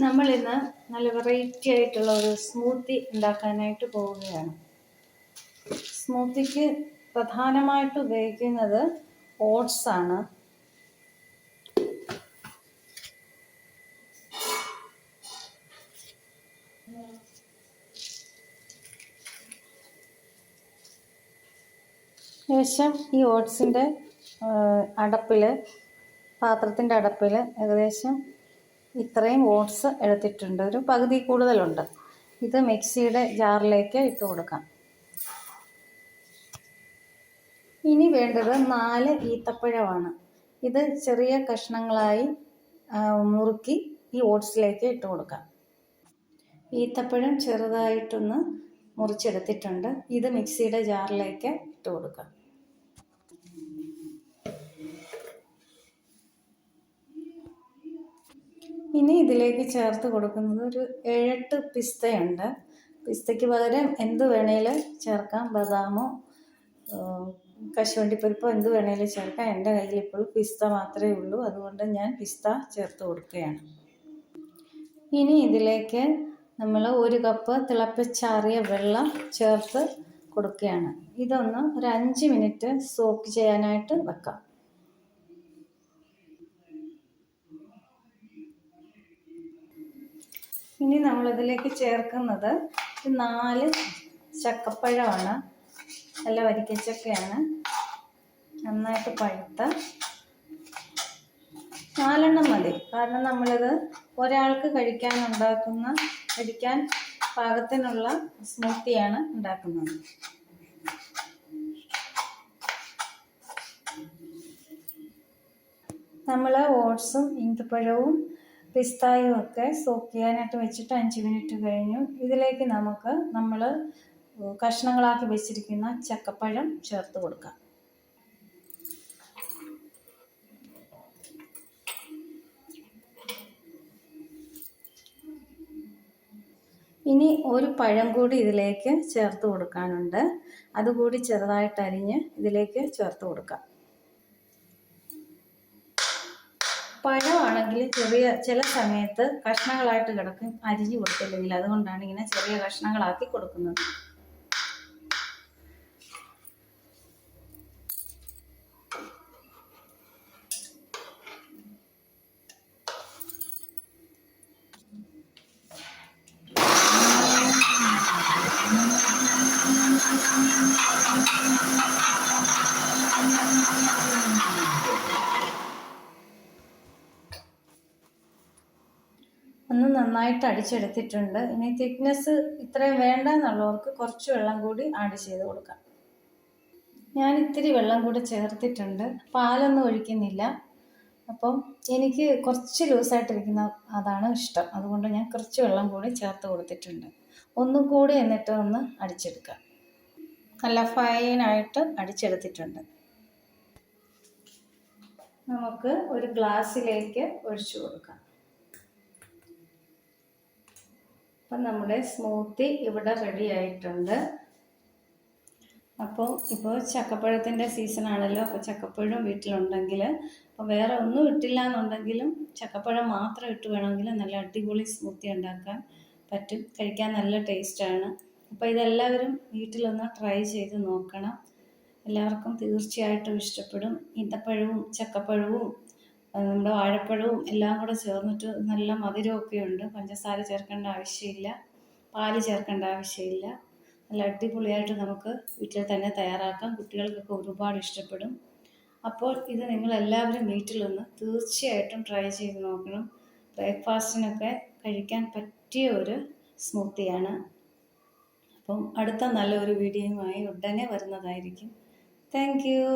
നമ്മൾ ഇന്ന് നല്ല വെറൈറ്റി ആയിട്ടുള്ള ഒരു സ്മൂത്തി ഉണ്ടാക്കാനായിട്ട് പോവുകയാണ്. സ്മൂത്തിക്ക് പ്രധാനമായിട്ട് ഉപയോഗിക്കുന്നത് ഓട്സ് ആണ്. ഏകദേശം ഈ ഓട്സിൻ്റെ പാത്രത്തിൻ്റെ അടപ്പിൽ ഏകദേശം ഇത്രയും ഓട്സ് എടുത്തിട്ടുണ്ട്. ഒരു പകുതി കൂടുതലുണ്ട്. ഇത് മിക്സിയുടെ ജാറിലേക്ക് ഇട്ട് കൊടുക്കാം. ഇനി വേണ്ടത് 4 ഈത്തപ്പഴമാണ്. ഇത് ചെറിയ കഷ്ണങ്ങളായി മുറുക്കി ഈ ഓട്സിലേക്ക് ഇട്ട് കൊടുക്കാം. ഈത്തപ്പഴം ചെറുതായിട്ടൊന്ന് മുറിച്ചെടുത്തിട്ടുണ്ട്. ഇത് മിക്സിയുടെ ജാറിലേക്ക് ഇട്ട് കൊടുക്കാം. ഇനി ഇതിലേക്ക് ചേർത്ത് കൊടുക്കുന്നത് ഒരു 7-8 പിസ്തയുണ്ട്. പിസ്തയ്ക്ക് പകരം എന്ത് വേണേലും ചേർക്കാം. ബദാമോ കശുവണ്ടിപ്പരിപ്പോ എന്ത് വേണേലും ചേർക്കാം. എൻ്റെ കയ്യിൽ ഇപ്പോൾ പിസ്ത മാത്രമേ ഉള്ളൂ, അതുകൊണ്ട് ഞാൻ പിസ്ത ചേർത്ത് കൊടുക്കുകയാണ്. ഇനി ഇതിലേക്ക് നമ്മൾ 1 കപ്പ് തിളപ്പിച്ചാറിയ വെള്ളം ചേർത്ത് കൊടുക്കുകയാണ്. ഇതൊന്ന് ഒരു 5 മിനിറ്റ് സോക്ക് ചെയ്യാനായിട്ട് വെക്കാം. ഇനി നമ്മളിതിലേക്ക് ചേർക്കുന്നത് 4 ചക്കപ്പഴമാണ്. നല്ല വരിക്കച്ചക്കയാണ്. നന്നായിട്ട് പഴുത്ത 4 മതി. കാരണം നമ്മളിത് ഒരാൾക്ക് കഴിക്കാൻ പാകത്തിനുള്ള സ്മൂത്തിയാണ് ഉണ്ടാക്കുന്നത്. നമ്മൾ ഓട്സും ഈന്തപ്പഴവും പിസ്തായും ഒക്കെ സോക്ക് ചെയ്യാനായിട്ട് വെച്ചിട്ട് 5 മിനിറ്റ് കഴിഞ്ഞു. ഇതിലേക്ക് നമ്മൾ കഷ്ണങ്ങളാക്കി വെച്ചിരിക്കുന്ന ചക്കപ്പഴം ചേർത്ത് കൊടുക്കാം. ഇനി ഒരു പഴം കൂടി ഇതിലേക്ക് ചേർത്ത് കൊടുക്കാനുണ്ട്. അതുകൂടി ചെറുതായിട്ട് അരിഞ്ഞ് ഇതിലേക്ക് ചേർത്ത് കൊടുക്കാം. പഴമാണെങ്കിൽ ചില സമയത്ത് കഷ്ണങ്ങളായിട്ട് കിടക്കും, അരിഞ്ഞു കൊടുത്തില്ലെങ്കിൽ. അതുകൊണ്ടാണ് ഇങ്ങനെ ചെറിയ കഷ്ണങ്ങളാക്കി കൊടുക്കുന്നത്. ഒന്ന് നന്നായിട്ട് അടിച്ചെടുത്തിട്ടുണ്ട്. ഇനി തിക്നെസ് ഇത്രയും വേണ്ട എന്നുള്ളവർക്ക് കുറച്ച് വെള്ളം കൂടി ആഡ് ചെയ്ത് കൊടുക്കാം. ഞാൻ ഇത്തിരി വെള്ളം കൂടി ചേർത്തിട്ടുണ്ട്. പാലൊന്നും ഒഴിക്കുന്നില്ല. അപ്പം എനിക്ക് കുറച്ച് ലൂസായിട്ടിരിക്കുന്ന അതാണ് ഇഷ്ടം. അതുകൊണ്ട് ഞാൻ കുറച്ച് വെള്ളം കൂടി ചേർത്ത് കൊടുത്തിട്ടുണ്ട്. ഒന്നും കൂടി എന്നിട്ട് ഒന്ന് അടിച്ചെടുക്കാം. നല്ല ഫൈനായിട്ട് അടിച്ചെടുത്തിട്ടുണ്ട്. നമുക്ക് ഒരു ഗ്ലാസ്സിലേക്ക് ഒഴിച്ചു കൊടുക്കാം. അപ്പം നമ്മുടെ സ്മൂത്തി ഇവിടെ റെഡി ആയിട്ടുണ്ട്. ഇപ്പോൾ ചക്കപ്പഴത്തിൻ്റെ സീസണാണല്ലോ. അപ്പോൾ ചക്കപ്പഴം വീട്ടിലുണ്ടെങ്കിൽ, അപ്പോൾ വേറെ ഒന്നും ഇട്ടില്ല എന്നുണ്ടെങ്കിലും ചക്കപ്പഴം മാത്രം ഇട്ട് വേണമെങ്കിൽ നല്ല അടിപൊളി സ്മൂത്തി ഉണ്ടാക്കാൻ പറ്റും. കഴിക്കാൻ നല്ല ടേസ്റ്റാണ്. അപ്പോൾ ഇതെല്ലാവരും വീട്ടിലൊന്ന് ട്രൈ ചെയ്ത് നോക്കണം. എല്ലാവർക്കും തീർച്ചയായിട്ടും ഇഷ്ടപ്പെടും. ഈന്തപ്പഴവും ചക്കപ്പഴവും നമ്മുടെ വാഴപ്പഴവും എല്ലാം കൂടെ ചേർന്നിട്ട് നല്ല മധുരമൊക്കെ ഉണ്ട്. പഞ്ചസാര ചേർക്കേണ്ട ആവശ്യമില്ല, പാല് ചേർക്കേണ്ട ആവശ്യമില്ല. നല്ല അടിപൊളിയായിട്ട് നമുക്ക് വീട്ടിൽ തന്നെ തയ്യാറാക്കാം. കുട്ടികൾക്കൊക്കെ ഒരുപാട് ഇഷ്ടപ്പെടും. അപ്പോൾ ഇത് നിങ്ങളെല്ലാവരും വീട്ടിലൊന്ന് തീർച്ചയായിട്ടും ട്രൈ ചെയ്ത് നോക്കണം. ബ്രേക്ക്ഫാസ്റ്റിനൊക്കെ കഴിക്കാൻ പറ്റിയ ഒരു സ്മൂത്തിയാണ്. അപ്പം അടുത്ത നല്ലൊരു വീഡിയോയുമായി ഉടനെ വരുന്നതായിരിക്കും. Thank you.